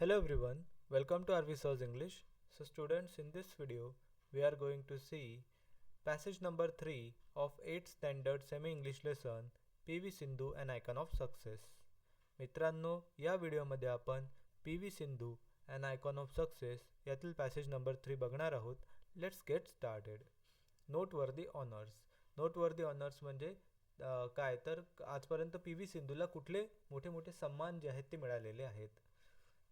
Hello everyone, welcome to RV Source English. So students, in this video we are going to see passage number 3 of 8th standard semi-English lesson PV Sindhu an icon of success. मित्रांनो, या व्हिडिओमध्ये आपण PV Sindhu an icon of success यातील passage number 3 बघणार आहोत. Let's get started. Noteworthy honours. Noteworthy honours म्हणजे काय तर आजपर्यंत PV सिंधूला कुठले मोठे मोठे सन्मान जे आहेत ते मिळालेले आहेत.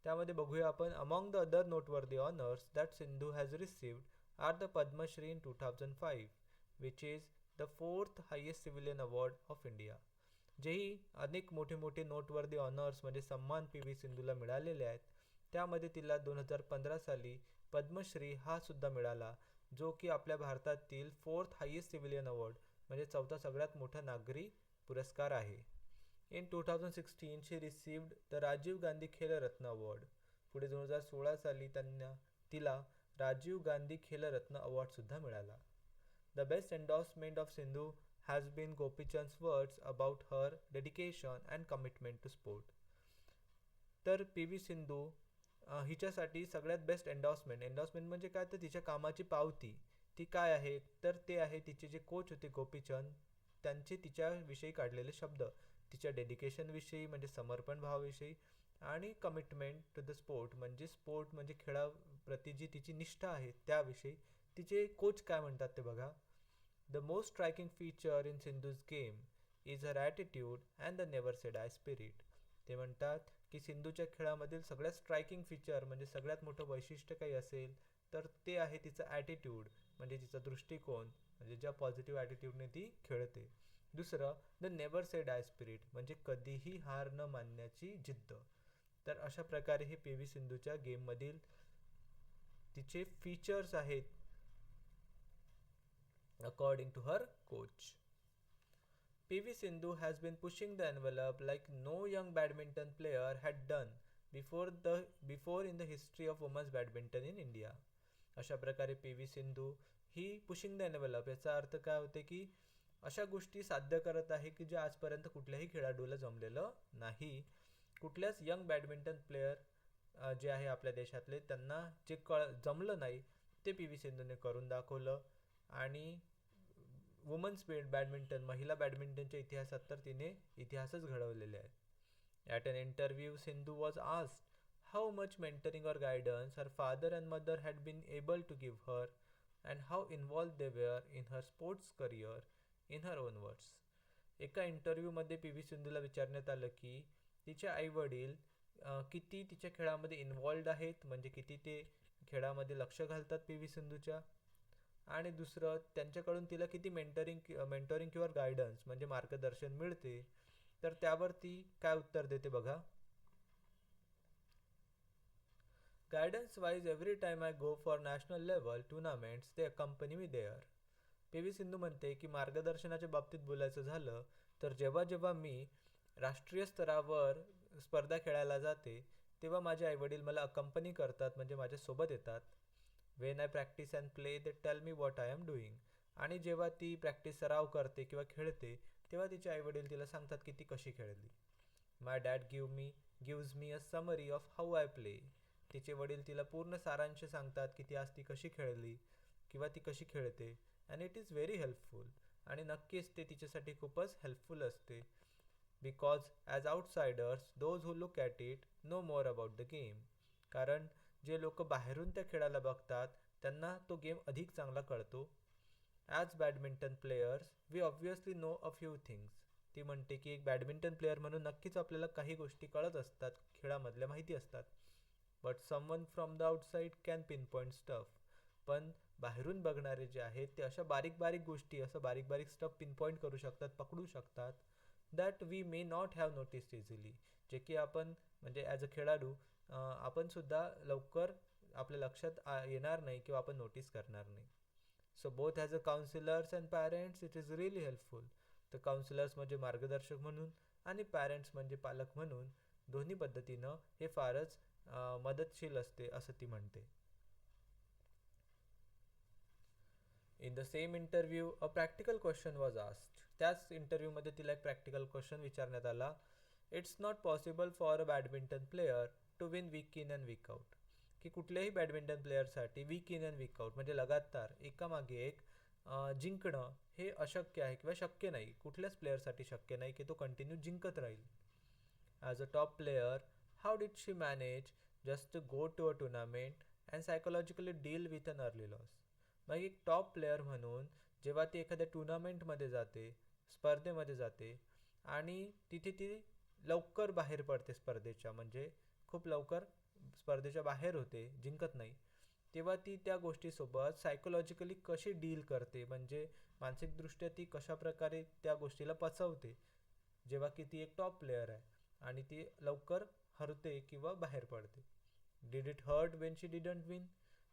त्यामध्ये बघूया आपण among the other noteworthy honours that Sindhu has received are the Padma Shri in 2005 which is the fourth highest civilian award of India. जेही अनेक मोठे मोठे नोटवर्दी ऑनर्स म्हणजे सन्मान PV सिंधूला मिळालेले आहेत, त्यामध्ये तिला 2015 साली पद्मश्री हा सुद्धा मिळाला, जो की आपल्या भारतातील फोर्थ हायेस्ट सिव्हिलियन अवॉर्ड म्हणजे चौथा सगळ्यात मोठा नागरी पुरस्कार आहे. In 2016 she received the Rajiv Gandhi Khel Ratna award. पुढे 2016 साली तिला राजीव गांधी खेलरत्न अवॉर्ड सुद्धा मिळाला. The best endorsement of Sindhu has been Gopichand's words about her dedication and commitment to sport. तर PV सिंधू हिच्यासाठी सगळ्यात बेस्ट एंडोर्समेंट म्हणजे काय, तर तिच्या कामाची पावती ती काय आहे, तर ते आहे तिचे जे कोच होते गोपीचंद त्यांचे तिच्याविषयी काढलेले शब्द, तिच्या डेडिकेशनविषयी म्हणजे समर्पण भावाविषयी, आणि कमिटमेंट टू द स्पोर्ट म्हणजे खेळाप्रती जी तिची निष्ठा आहे त्याविषयी तिचे कोच काय म्हणतात ते बघा. The most striking feature in Sindhu's game is her attitude and the never say die spirit. ते म्हणतात की सिंधूच्या खेळामधील सगळ्यात स्ट्रायकिंग फीचर म्हणजे सगळ्यात मोठं वैशिष्ट्य काही असेल तर ते आहे तिचं ॲटिट्यूड म्हणजे तिचा दृष्टिकोन, म्हणजे ज्या पॉझिटिव्ह ॲटिट्यूडने ती खेळते. दुसरं, the never say die spirit म्हणजे कधीही हार न मानण्याची जिद्द. तर अशा प्रकारे हे PV सिंधूच्या गेममधील तिचे फीचर्स आहेत according to her coach. PV Sindhu has been pushing the envelope like no young badminton player had done before in the history of women's badminton in India. अशा प्रकारे PV Sindhu he pushing the envelope याचा अर्थ काय होते की अशा गोष्टी साध्य करत आहे की जे आजपर्यंत कुठल्याही खेळाडूला जमलेलं नाही. कुठल्याच यंग बॅडमिंटन प्लेयर जे आहे आपल्या देशातले त्यांना जे जमलं नाही ते PV सिंधूने करून दाखवलं. आणि वुमन्स बॅडमिंटन महिला बॅडमिंटनच्या इतिहासात तर तिने इतिहासच घडवलेले आहे. At an interview Sindhu was asked how much mentoring और guidance her father and mother had been able to give her and how involved they were in her sports career in her own words. एका इंटरव्ह्यूमध्ये PV सिंधूला विचारण्यात आलं की तिचे आईवडील किती तिच्या खेळामध्ये इन्व्हॉल्ड आहेत, म्हणजे किती ते खेळामध्ये लक्ष घालतात PV सिंधूच्या, आणि दुसरं त्यांच्याकडून तिला किती मेंटोरिंग किंवा गायडन्स म्हणजे मार्गदर्शन मिळते. तर त्यावर ती काय उत्तर देते बघा. Guidance wise every time I go for national level tournaments they accompany me there. PV Sindhu म्हणते की मार्गदर्शनाच्या बाबतीत बोलायचं झालं तर जेव्हा जेव्हा मी राष्ट्रीय स्तरावर स्पर्धा खेळायला जाते तेव्हा माझे आईवडील मला अकंपनी करतात म्हणजे माझ्यासोबत येतात. When I practice and play they tell me what I am doing. आणि जेव्हा ती प्रॅक्टिस सराव करते किंवा खेळते तेव्हा तिचे आईवडील तिला सांगतात की ती कशी खेळली. My dad gives me a summary of how I play. तिचे वडील तिला पूर्ण सारांश सांगतात की ती आज ती कशी खेळली किंवा ती कशी खेळते. And it is very helpful. आणि नक्कीच ते तिच्यासाठी खूपच हेल्पफुल असते. Because as outsiders those who look at it know more about the game. कारण जे लोक बाहेरून त्या खेळाला बघतात त्यांना तो गेम अधिक चांगला कळतो. As badminton players we obviously know a few things. ती म्हणते की एक बॅडमिंटन प्लेयर म्हणून नक्कीच आपल्याला काही गोष्टी कळत असतात, खेळामधल्या माहिती असतात. But someone from the outside can pin point stuff. पण बाहेरून बघणारे जे आहेत ते अशा बारीक बारीक गोष्टी, असं बारीक बारीक स्टफ पिनपॉईंट करू शकतात, पकडू शकतात, that we may not have noticed easily. जे की आपण म्हणजे ॲज अ खेळाडू आपण सुद्धा लवकर आपल्या लक्षात येणार नाही किंवा आपण नोटीस करणार नाही. So both as a counsellors and parents it is really helpful. तर काउन्सिलर्स म्हणजे मार्गदर्शक म्हणून आणि पॅरेंट्स म्हणजे पालक म्हणून दोन्ही पद्धतीनं हे फारच मदतशील असते असं ती म्हणते. In the same interview a practical question was asked. त्याच इंटरव्ह्यूमध्ये तिला एक प्रॅक्टिकल क्वेश्चन विचारण्यात आला. It's not possible for a badminton player to win week in and week out, की कुठल्याही बॅडमिंटन प्लेअरसाठी week in and week out म्हणजे लगातार एकामागे एक जिंकणं हे अशक्य आहे किंवा शक्य नाही. कुठल्याच प्लेअरसाठी शक्य नाही की तो कंटिन्यू जिंकत राहील. As a top player, how did she manage just to go to a tournament and psychologically deal with an early loss. मग एक टॉप प्लेअर म्हणून जेव्हा ती एखाद्या टुर्नामेंटमध्ये जाते, स्पर्धेमध्ये जाते आणि तिथे ती लवकर बाहेर पडते स्पर्धेच्या, म्हणजे खूप लवकर स्पर्धेच्या बाहेर होते, जिंकत नाही, तेव्हा ती त्या गोष्टीसोबत सायकोलॉजिकली कशी डील करते, म्हणजे मानसिकदृष्ट्या ती कशाप्रकारे त्या गोष्टीला पचवते, जेव्हा की ती एक टॉप प्लेअर आहे आणि ती लवकर हरते किंवा बाहेर पडते. Did it hurt when she didn't win.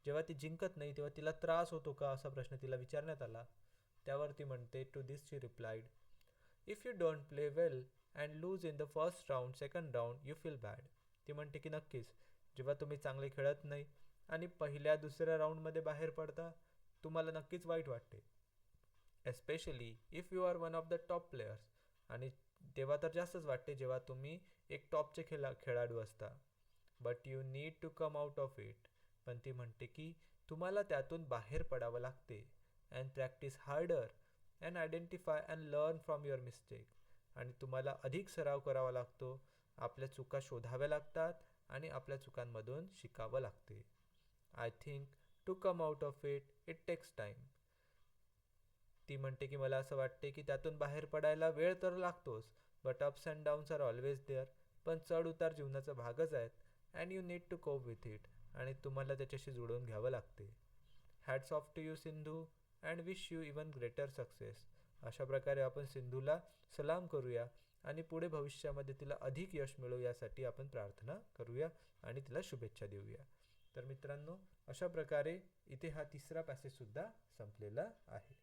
जेव्हा ती जिंकत नाही तेव्हा तिला त्रास होतो का, असा प्रश्न तिला विचारण्यात आला. त्यावर ती म्हणते, to this she replied, if you don't play well and lose in the first round, second round, you feel bad. ती म्हणते की नक्कीच, जेव्हा तुम्ही चांगले खेळत नाही आणि पहिल्या दुसऱ्या राऊंडमध्ये बाहेर पडता, तुम्हाला नक्कीच वाईट वाटते. Especially if you are one of the top players. आणि तेव्हा तर जास्तच वाटते जेव्हा तुम्ही एक टॉपचे खेळाडू असता. But you need to come out of it. पण ती म्हणते की तुम्हाला त्यातून बाहेर पडावं लागते. And practice harder and identify and learn from your mistake. आणि तुम्हाला अधिक सराव करावा लागतो, आपल्या चुका शोधाव्या लागतात आणि आपल्या चुकांमधून शिकावं लागते. I think to come out of it takes time. ती म्हणते की मला असं वाटते की त्यातून बाहेर पडायला वेळ तर लागतोच, but ups and downs are always there. पण चढ उतार जीवनाचा भागच आहेत. And you need to cope with it. आणि तुम्हाला त्याच्याशी जुळवून घ्यावं लागते. Hats off to you Sindhu and wish you even greater success. अशा प्रकारे आपण सिंधूला सलाम करूया आणि पुढे भविष्यामध्ये तिला अधिक यश मिळो यासाठी आपण प्रार्थना करूया आणि तिला शुभेच्छा देऊया. तर मित्रांनो, अशा प्रकारे इथे हा तिसरा पॅसेजसुद्धा संपलेला आहे.